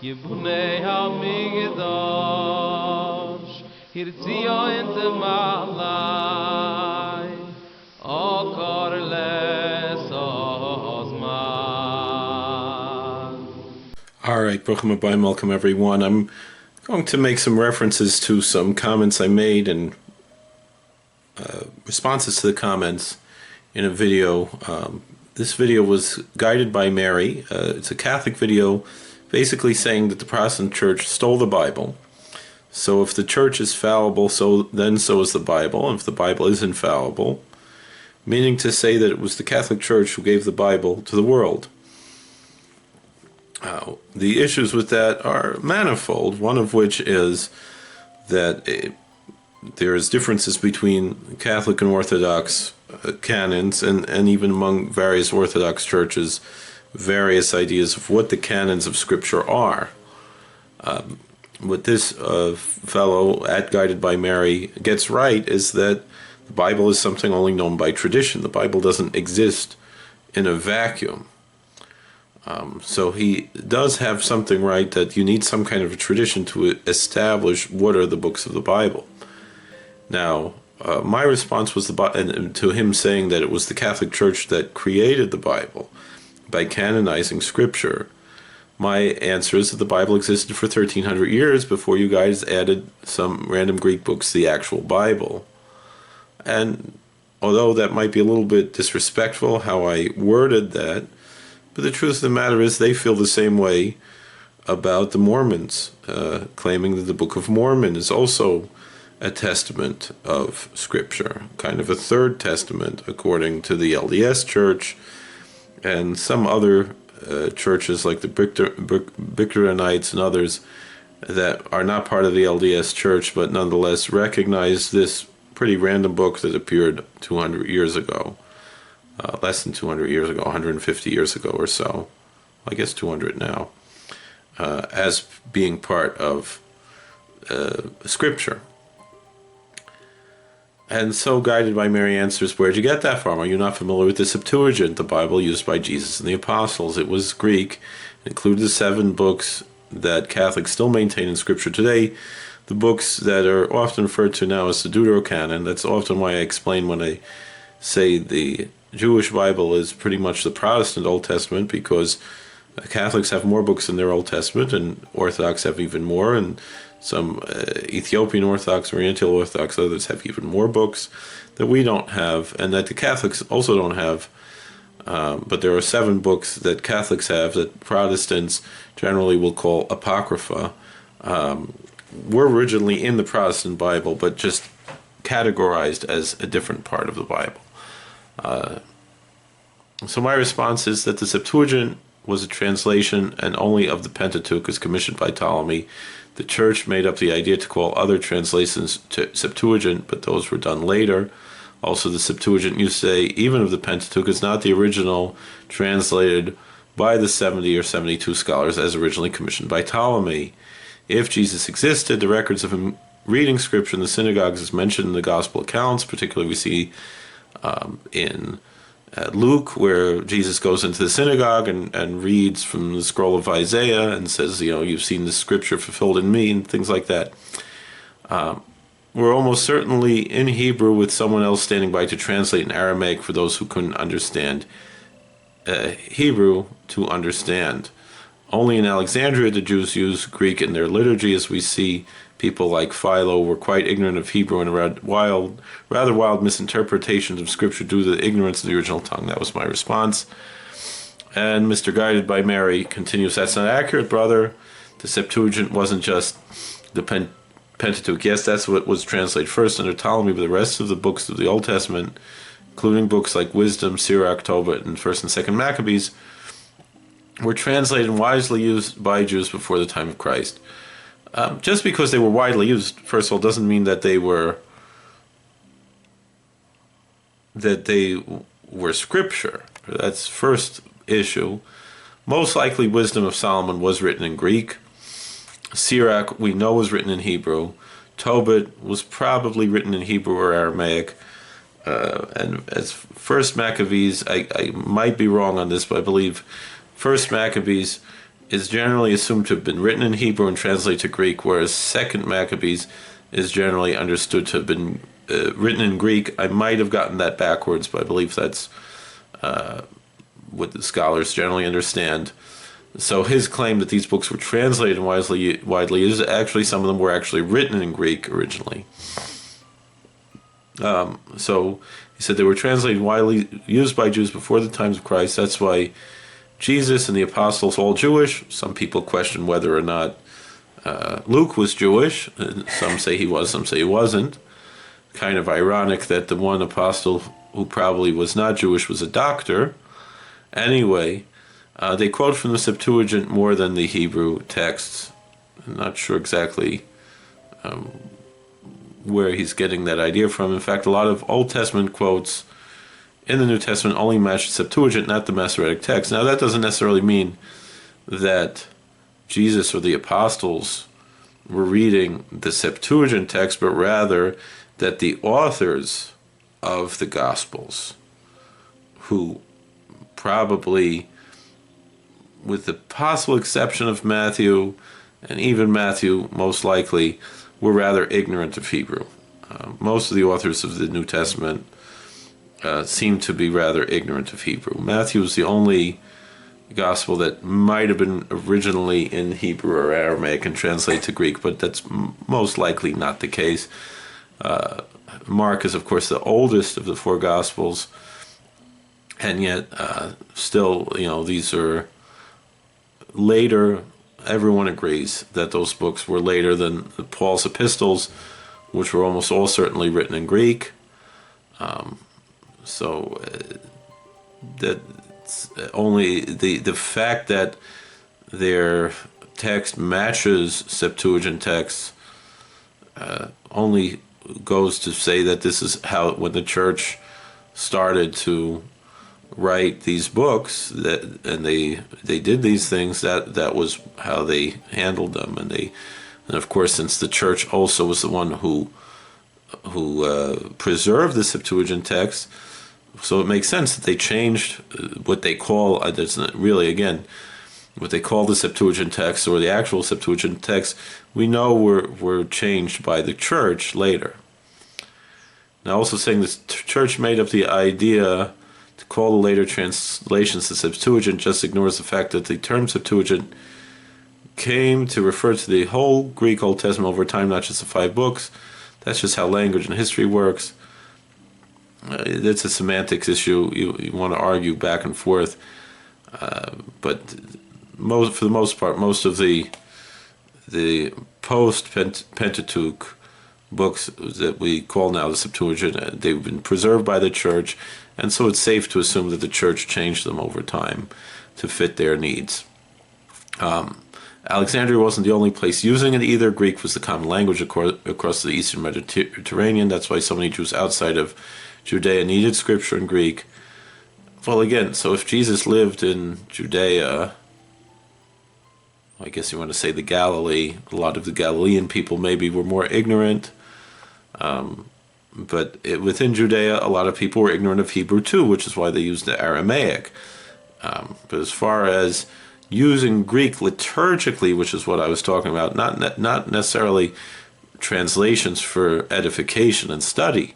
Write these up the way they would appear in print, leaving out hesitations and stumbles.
Yibunei HaMikdash Hirtzio inte malai Okor les ozman. All right, Bruchim Abayim, welcome everyone. I'm going to make some references to some comments I made and responses to the comments in a video. This video was guided by Mary. It's a Catholic video basically saying that the Protestant Church stole the Bible. So if the Church is fallible, so is the Bible. And if the Bible is infallible, meaning to say that it was the Catholic Church who gave the Bible to the world. The issues with that are manifold, one of which is that there is differences between Catholic and Orthodox canons, and even among various Orthodox churches, various ideas of what the canons of Scripture are. What this fellow, Guided by Mary, gets right is that the Bible is something only known by tradition. The Bible doesn't exist in a vacuum. So he does have something right, that you need some kind of a tradition to establish what are the books of the Bible. Now, my response was to him saying that it was the Catholic Church that created the Bible by canonizing Scripture. My answer is that the Bible existed for 1,300 years before you guys added some random Greek books to the actual Bible. And although that might be a little bit disrespectful how I worded that, but the truth of the matter is they feel the same way about the Mormons, claiming that the Book of Mormon is also a testament of Scripture, kind of a third testament according to the LDS Church and some other churches like the Bickeronites and others that are not part of the LDS Church but nonetheless recognize this pretty random book that appeared 200 years ago. Less than 200 years ago, 150 years ago or so, I guess 200 now, as being part of Scripture. And so Guided by Mary answers, where'd you get that from? Are you not familiar with the Septuagint, the Bible used by Jesus and the Apostles? It was Greek. It included the 7 books that Catholics still maintain in Scripture today, the books that are often referred to now as the Deuterocanon. That's often why I explain when I say the Jewish Bible is pretty much the Protestant Old Testament, because Catholics have more books in their Old Testament, and Orthodox have even more, and some Ethiopian Orthodox, Oriental Orthodox, others have even more books that we don't have, and that the Catholics also don't have. But there are 7 books that Catholics have that Protestants generally will call Apocrypha. Were originally in the Protestant Bible, but just categorized as a different part of the Bible. So my response is that the Septuagint was a translation and only of the Pentateuch, as commissioned by Ptolemy. The Church made up the idea to call other translations to Septuagint, but those were done later. Also, the Septuagint, you say, even of the Pentateuch, is not the original translated by the 70 or 72 scholars as originally commissioned by Ptolemy. If Jesus existed, the records of him reading Scripture in the synagogues is mentioned in the Gospel accounts. Particularly we see in Luke, where Jesus goes into the synagogue and reads from the scroll of Isaiah and says, you've seen the Scripture fulfilled in me, and things like that. We're almost certainly in Hebrew with someone else standing by to translate in Aramaic for those who couldn't understand Hebrew to understand. Only in Alexandria the Jews used Greek in their liturgy, as we see people like Philo were quite ignorant of Hebrew and rather wild misinterpretations of Scripture due to the ignorance of the original tongue. That was my response. And Mr. Guided by Mary continues, that's not accurate, brother. The Septuagint wasn't just the Pentateuch. Yes, that's what was translated first under Ptolemy, but the rest of the books of the Old Testament, including books like Wisdom, Sirach, Tobit, and 1st and 2nd Maccabees, were translated and wisely used by Jews before the time of Christ. Just because they were widely used, first of all, doesn't mean that they were Scripture. That's first issue. Most likely, Wisdom of Solomon was written in Greek. Sirach, we know, was written in Hebrew. Tobit was probably written in Hebrew or Aramaic. And as First Maccabees, I might be wrong on this, but I believe First Maccabees is generally assumed to have been written in Hebrew and translated to Greek, whereas Second Maccabees is generally understood to have been written in Greek. I might have gotten that backwards, but I believe that's what the scholars generally understand. So his claim that these books were translated widely is actually, some of them were actually written in Greek originally. So he said they were translated widely, used by Jews before the times of Christ. That's why Jesus and the apostles, all Jewish. Some people question whether or not Luke was Jewish. Some say he was, some say he wasn't. Kind of ironic that the one apostle who probably was not Jewish was a doctor. Anyway, they quote from the Septuagint more than the Hebrew texts. I'm not sure exactly where he's getting that idea from. In fact, a lot of Old Testament quotes in the New Testament only match the Septuagint, not the Masoretic text. Now, that doesn't necessarily mean that Jesus or the apostles were reading the Septuagint text, but rather that the authors of the Gospels, who probably, with the possible exception of Matthew, and even Matthew most likely, were rather ignorant of Hebrew. Most of the authors of the New Testament seem to be rather ignorant of Hebrew. Matthew is the only gospel that might have been originally in Hebrew or Aramaic and translated to Greek, but that's most likely not the case. Mark is, of course, the oldest of the four gospels, and yet still, these are later. Everyone agrees that those books were later than Paul's epistles, which were almost all certainly written in Greek. So that's only the fact that their text matches Septuagint texts only goes to say that this is how, when the church started to write these books, and they did these things, that was how they handled them. And of course, since the church also was the one who preserved the Septuagint text, so it makes sense that they changed what they call, that's not really, again, what they call the Septuagint text, or the actual Septuagint text, we know were changed by the church later. Now, also saying the church made up the idea to call the later translations the Septuagint just ignores the fact that the term Septuagint came to refer to the whole Greek Old Testament over time, not just the 5 books. That's just how language and history works. It's a semantics issue. You want to argue back and forth, but for the most part, most of the post-Pentateuch books that we call now the Septuagint, they've been preserved by the church, and so it's safe to assume that the church changed them over time to fit their needs. Alexandria wasn't the only place using it either. Greek was the common language across the Eastern Mediterranean. That's why so many Jews outside of Judea needed scripture in Greek. Well, again, so if Jesus lived in Judea, I guess you want to say the Galilee, a lot of the Galilean people maybe were more ignorant. But within Judea, a lot of people were ignorant of Hebrew too, which is why they used the Aramaic. But as far as using Greek liturgically, which is what I was talking about, not necessarily translations for edification and study,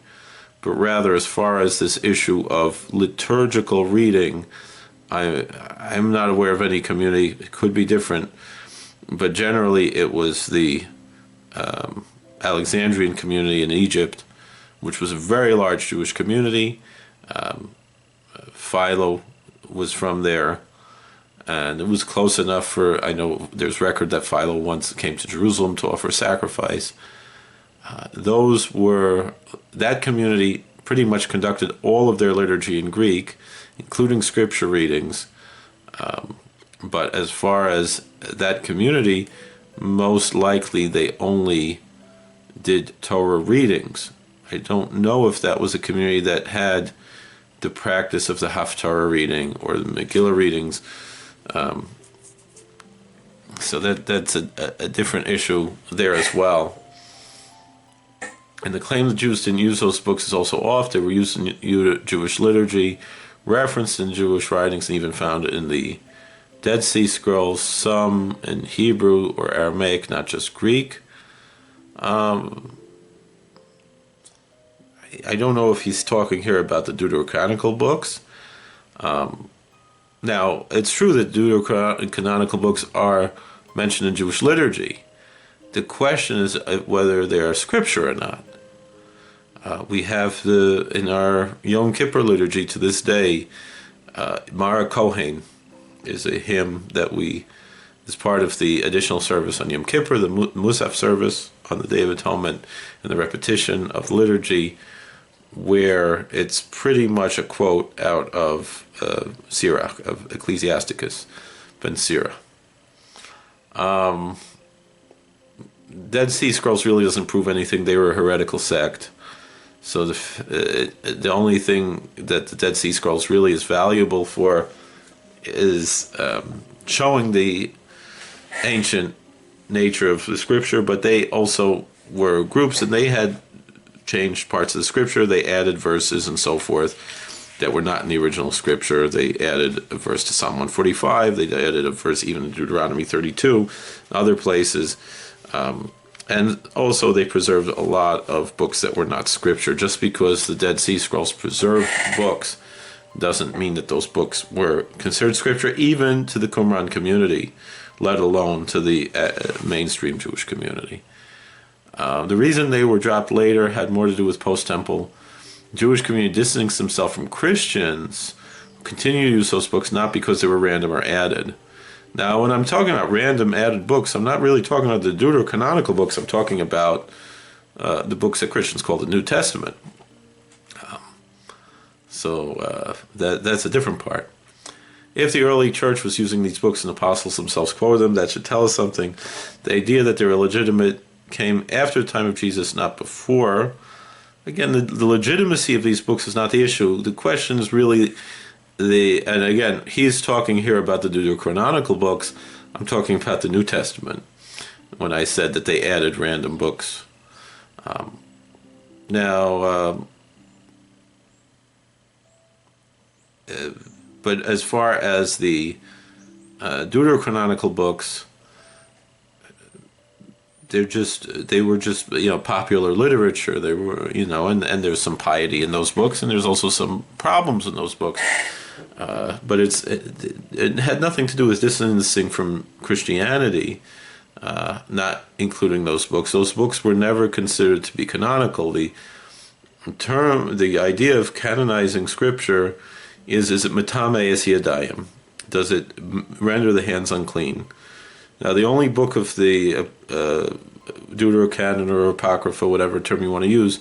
but rather as far as this issue of liturgical reading, I'm not aware of any community. It could be different, but generally it was the Alexandrian community in Egypt, which was a very large Jewish community. Philo was from there, and it was close enough for, I know there's record that Philo once came to Jerusalem to offer sacrifice. That community pretty much conducted all of their liturgy in Greek, including scripture readings. But as far as that community, most likely they only did Torah readings. I don't know if that was a community that had the practice of the Haftarah reading or the Megillah readings. So that's a different issue there as well. And the claim that Jews didn't use those books is also off. They were used in Jewish liturgy, referenced in Jewish writings, and even found in the Dead Sea Scrolls, some in Hebrew or Aramaic, not just Greek. I don't know if he's talking here about the Deuterocanonical books. Now, it's true that Deuterocanonical books are mentioned in Jewish liturgy. The question is whether they are scripture or not. We have in our Yom Kippur liturgy to this day, Mara Kohen is a hymn that is part of the additional service on Yom Kippur, the Musaf service on the Day of Atonement, and the repetition of the liturgy, where it's pretty much a quote out of Sirach, of Ecclesiasticus ben Sirach. Dead Sea Scrolls really doesn't prove anything. They were a heretical sect. So the only thing that the Dead Sea Scrolls really is valuable for is showing the ancient nature of the scripture, but they also were groups and they had changed parts of the scripture. They added verses and so forth that were not in the original scripture. They added a verse to Psalm 145. They added a verse even in Deuteronomy 32, other places. And also they preserved a lot of books that were not scripture. Just because the Dead Sea Scrolls preserved books doesn't mean that those books were considered scripture, even to the Qumran community, let alone to the mainstream Jewish community. The reason they were dropped later had more to do with post-temple Jewish community distancing themselves from Christians who continue to use those books, not because they were random or added. Now, when I'm talking about random added books, I'm not really talking about the Deuterocanonical books. I'm talking about the books that Christians call the New Testament. So that's a different part. If the early church was using these books and the apostles themselves quoted them, that should tell us something. The idea that they were legitimate came after the time of Jesus, not before. Again, the legitimacy of these books is not the issue. The question is really and again, he's talking here about the Deuterocanonical books. I'm talking about the New Testament when I said that they added random books. But as far as the Deuterocanonical books, they were just popular literature. They were and there's some piety in those books, and there's also some problems in those books. But it had nothing to do with distancing from Christianity, not including those books. Those books were never considered to be canonical. The idea of canonizing scripture is it metame es yadayim? Does it render the hands unclean? Now, the only book of the Deuterocanon or Apocrypha, whatever term you want to use,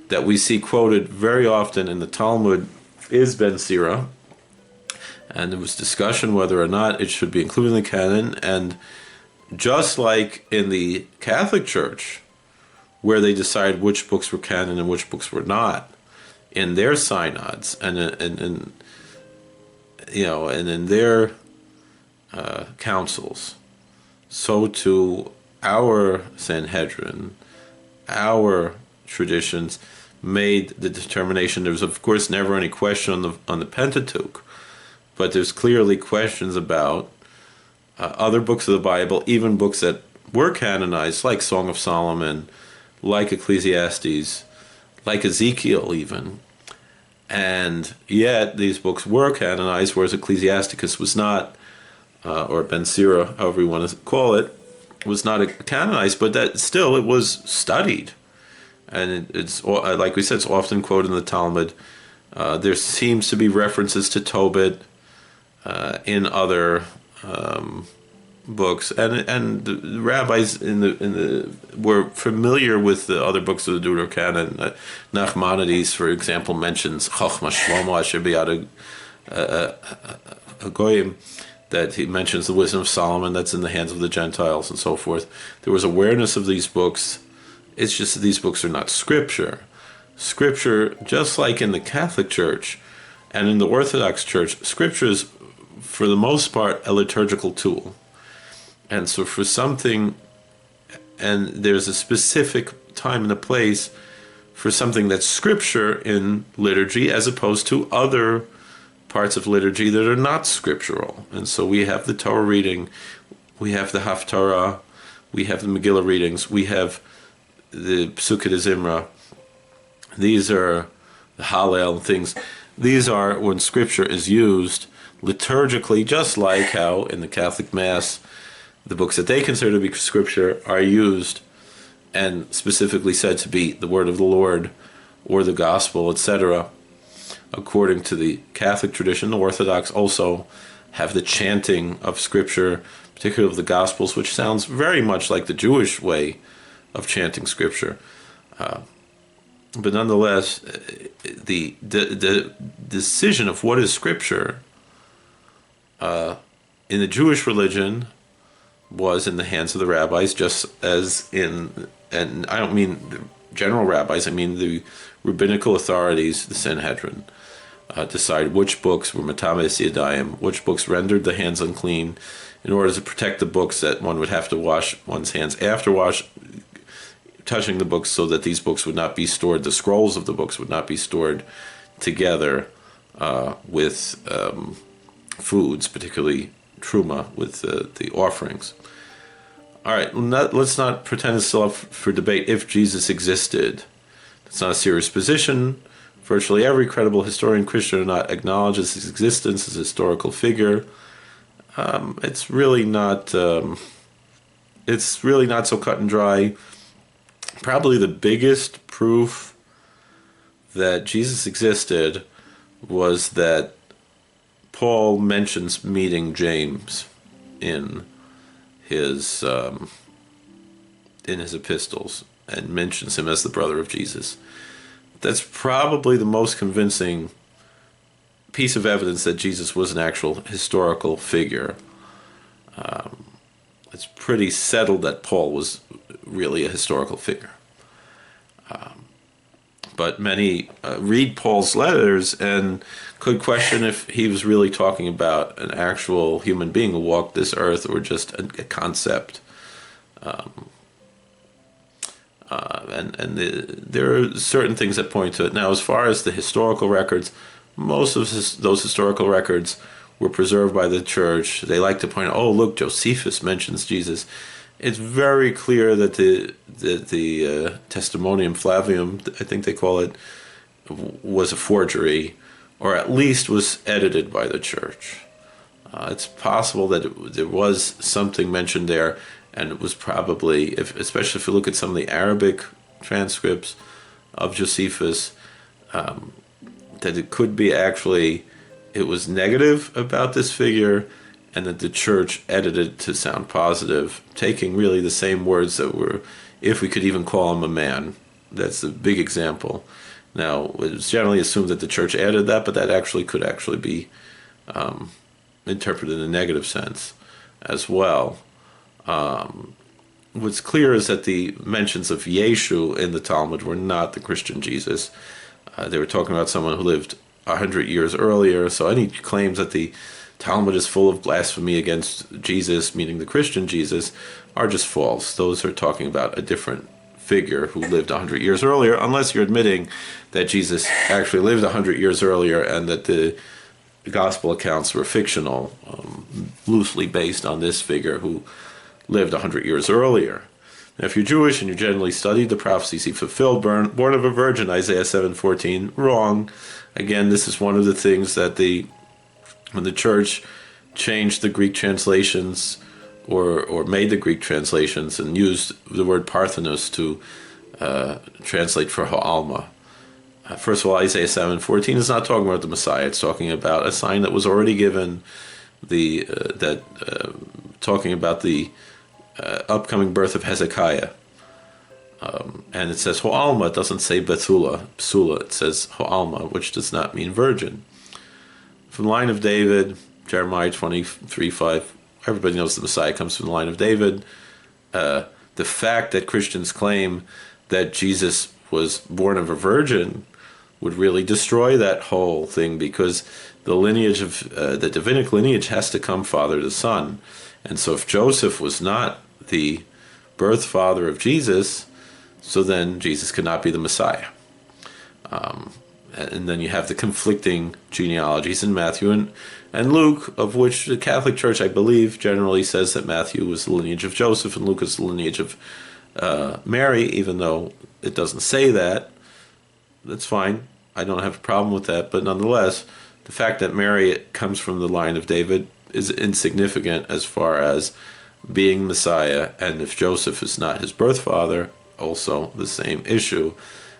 that we see quoted very often in the Talmud is Ben Sira. And there was discussion whether or not it should be included in the canon. And just like in the Catholic Church, where they decide which books were canon and which books were not, in their synods and in their councils, so too our Sanhedrin, our traditions made the determination. There was, of course, never any question on the Pentateuch, but there's clearly questions about other books of the Bible, even books that were canonized, like Song of Solomon, like Ecclesiastes, like Ezekiel even. And yet these books were canonized, whereas Ecclesiasticus was not, or Ben Sira, however you want to call it, was not canonized, but that still it was studied. And it's, like we said, it's often quoted in the Talmud. There seems to be references to Tobit in other books, and the rabbis were familiar with the other books of the Deuterocanon. Nachmanides, for example, mentions Chochma Shlomo Asher B'yad HaGoyim, that he mentions the wisdom of Solomon that's in the hands of the Gentiles and so forth. There was awareness of these books. It's just that these books are not scripture. Scripture, just like in the Catholic Church and in the Orthodox Church, scripture is, for the most part, a liturgical tool. And so for something, and there's a specific time and a place for something that's scripture in liturgy as opposed to other parts of liturgy that are not scriptural. And so we have the Torah reading, we have the Haftarah, we have the Megillah readings, we have the Psukkah de Zimra. These are the Hallel and things. These are when scripture is used liturgically, just like how in the Catholic Mass, the books that they consider to be scripture are used and specifically said to be the word of the Lord or the gospel, etc. According to the Catholic tradition, the Orthodox also have the chanting of scripture, particularly of the gospels, which sounds very much like the Jewish way of chanting scripture. But nonetheless, the decision of what is scripture in the Jewish religion was in the hands of the rabbis, just as and I don't mean the general rabbis, I mean the rabbinical authorities, the Sanhedrin, decide which books were matames yadayim, which books rendered the hands unclean, in order to protect the books that one would have to wash one's hands after touching the books, so that these books would not be stored, the scrolls of the books would not be stored together with foods, particularly truma, with the offerings. All right, let's not pretend it's still up for debate if Jesus existed. It's not a serious position. Virtually every credible historian, Christian or not, acknowledges his existence as a historical figure. It's really not so cut and dry. Probably the biggest proof that Jesus existed was that Paul mentions meeting James in his epistles and mentions him as the brother of Jesus. That's probably the most convincing piece of evidence that Jesus was an actual historical figure. It's pretty settled that Paul was really a historical figure. But many read Paul's letters and could question if he was really talking about an actual human being who walked this earth or just a concept. There are certain things that point to it. Now, as far as the historical records, most of those historical records were preserved by the church. They like to point out, oh, look, Josephus mentions Jesus. It's very clear that the Testimonium Flavium, I think they call it, was a forgery, or at least was edited by the church. It's possible that there was something mentioned there, and it was probably, especially if you look at some of the Arabic transcripts of Josephus, that it could be actually, it was negative about this figure, and that the church edited to sound positive, taking really the same words that were, if we could even call him a man. That's a big example. Now, it's generally assumed that the church added that, but that could actually be interpreted in a negative sense as well. What's clear is that the mentions of Yeshu in the Talmud were not the Christian Jesus. They were talking about someone who lived 100 years earlier, so any claims that the Talmud is full of blasphemy against Jesus, meaning the Christian Jesus, are just false. Those are talking about a different figure who lived 100 years earlier, unless you're admitting that Jesus actually lived 100 years earlier and that the gospel accounts were fictional, loosely based on this figure who lived 100 years earlier. Now, if you're Jewish and you generally studied the prophecies he fulfilled, born of a virgin, Isaiah 7:14, wrong. Again, this is one of the things that when the church changed the Greek translations or made the Greek translations and used the word Parthenos to translate for Ha'alma. First of all, Isaiah 7:14 is not talking about the Messiah. It's talking about a sign that was already given, talking about the upcoming birth of Hezekiah. And it says Ha'alma, it doesn't say Bethula, Psula, it says Ha'alma, which does not mean virgin. From the line of David, Jeremiah 23:5, everybody knows the Messiah comes from the line of David. The fact that Christians claim that Jesus was born of a virgin would really destroy that whole thing, because the lineage of the Davidic lineage has to come father to son. And so if Joseph was not the birth father of Jesus, so then Jesus could not be the Messiah. and then you have the conflicting genealogies in Matthew and Luke, of which the Catholic Church, I believe, generally says that Matthew was the lineage of Joseph and Luke is the lineage of Mary, even though it doesn't say that. That's fine. I don't have a problem with that. But nonetheless, the fact that Mary comes from the line of David is insignificant as far as being Messiah, and if Joseph is not his birth father, also the same issue.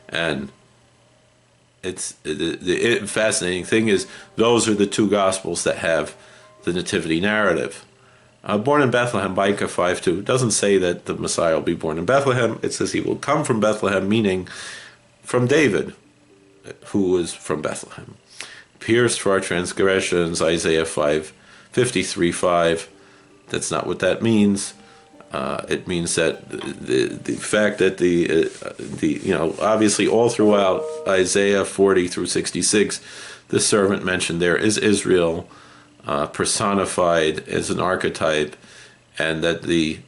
And the fascinating thing is those are the two Gospels that have the nativity narrative. Born in Bethlehem, Micah 5:2 doesn't say that the Messiah will be born in Bethlehem. It says he will come from Bethlehem, meaning from David, who is from Bethlehem. Pierced for our transgressions, Isaiah 53:5. That's not what that means. It means that the fact that obviously all throughout Isaiah 40 through 66, the servant mentioned there is Israel, personified as an archetype, and that the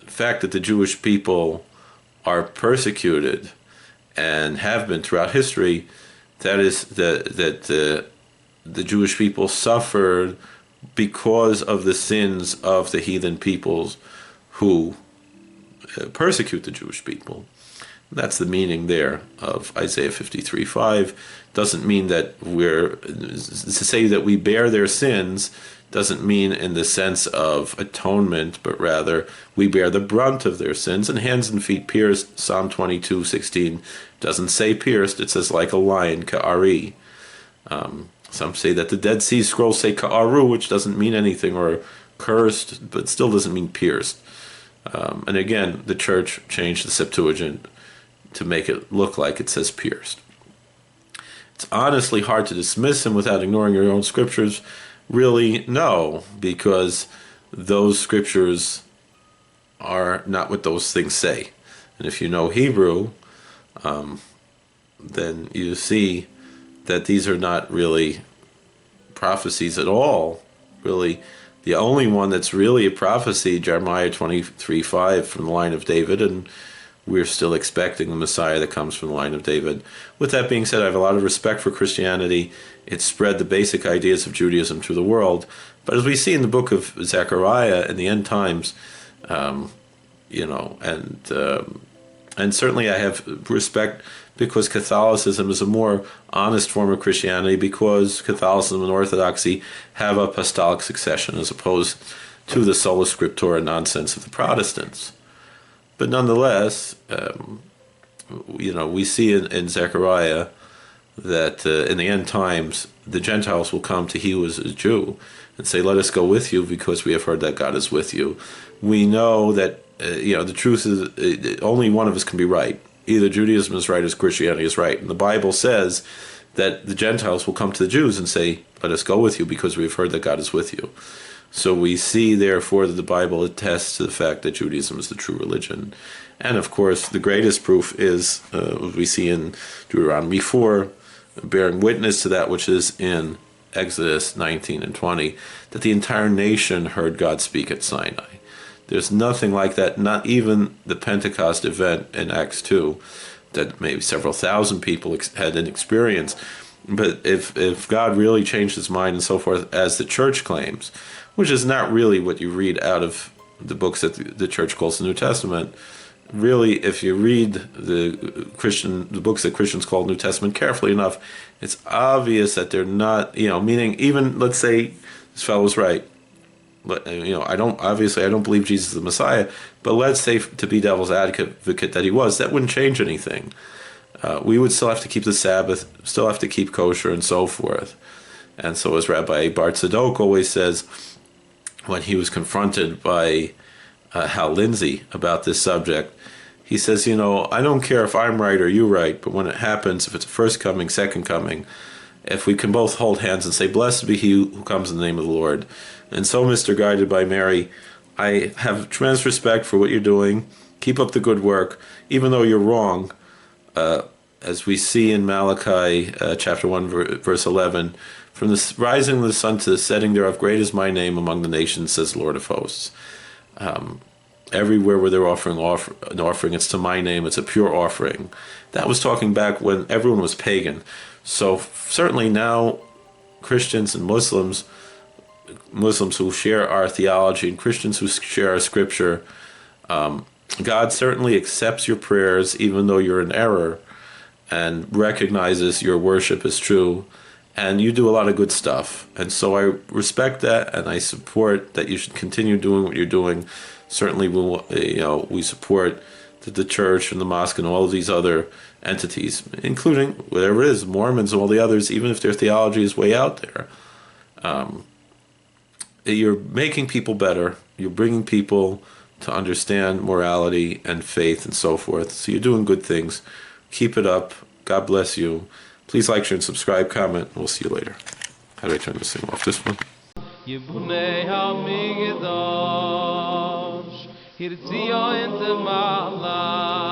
fact that the Jewish people are persecuted and have been throughout history, that is that the Jewish people suffered because of the sins of the heathen peoples who persecute the Jewish people. That's the meaning there of Isaiah 53:5. Doesn't mean that to say that we bear their sins doesn't mean in the sense of atonement, but rather we bear the brunt of their sins, and hands and feet pierced. Psalm 22:16 doesn't say pierced, it says like a lion, ka'ari. Some say that the Dead Sea Scrolls say ka'aru, which doesn't mean anything, or cursed, but still doesn't mean pierced. And again, the church changed the Septuagint to make it look like it says pierced. It's honestly hard to dismiss him without ignoring your own scriptures. Really, no, because those scriptures are not what those things say. And if you know Hebrew, then you see that these are not really prophecies at all. Really, the only one that's really a prophecy, Jeremiah 23:5, from the line of David, and we're still expecting the Messiah that comes from the line of David. With that being said, I have a lot of respect for Christianity. It spread the basic ideas of Judaism to the world. But as we see in the book of Zechariah in the end times, and certainly I have respect because Catholicism is a more honest form of Christianity, because Catholicism and Orthodoxy have apostolic succession as opposed to the sola scriptura nonsense of the Protestants. But nonetheless, we see in Zechariah that in the end times, the Gentiles will come to he who is a Jew and say, let us go with you because we have heard that God is with you. We know that, the truth is only one of us can be right. Either Judaism is right or Christianity is right. And the Bible says that the Gentiles will come to the Jews and say, let us go with you because we have heard that God is with you. So we see, therefore, that the Bible attests to the fact that Judaism is the true religion. And, of course, the greatest proof is, we see in Deuteronomy 4, bearing witness to that which is in Exodus 19 and 20, that the entire nation heard God speak at Sinai. There's nothing like that, not even the Pentecost event in Acts 2, that maybe several thousand people had an experience. But if God really changed his mind and so forth, as the church claims, which is not really what you read out of the books that the church calls the New Testament. Really, if you read the books that Christians call New Testament carefully enough, it's obvious that they're not, meaning even, let's say, this fellow's right. I don't believe Jesus is the Messiah, but let's say, to be devil's advocate, that he was, that wouldn't change anything. We would still have to keep the Sabbath, still have to keep kosher and so forth. And so as Rabbi Bar Tzadok always says, when he was confronted by Hal Lindsey about this subject, he says, I don't care if I'm right or you're right, but when it happens, if it's a first coming, second coming, if we can both hold hands and say, blessed be he who comes in the name of the Lord. And so, Mr. Guided by Mary, I have tremendous respect for what you're doing. Keep up the good work, even though you're wrong. As we see in Malachi chapter 1, verse 11, from the rising of the sun to the setting thereof, great is my name among the nations, says Lord of hosts. everywhere where they're offering an offering, it's to my name, it's a pure offering. That was talking back when everyone was pagan. So certainly now Christians and Muslims who share our theology and Christians who share our scripture, God certainly accepts your prayers even though you're in error, and recognizes your worship is true, and you do a lot of good stuff. And so I respect that, and I support that you should continue doing what you're doing. Certainly, we support the church and the mosque and all of these other entities, including whatever it is, Mormons and all the others, even if their theology is way out there. You're making people better. You're bringing people to understand morality and faith and so forth. So you're doing good things. Keep it up. God bless you. Please like, share, and subscribe, comment. We'll see you later. How do I turn this thing off? This one? Yibnei HaMikdash, Hirtzia in the Malay.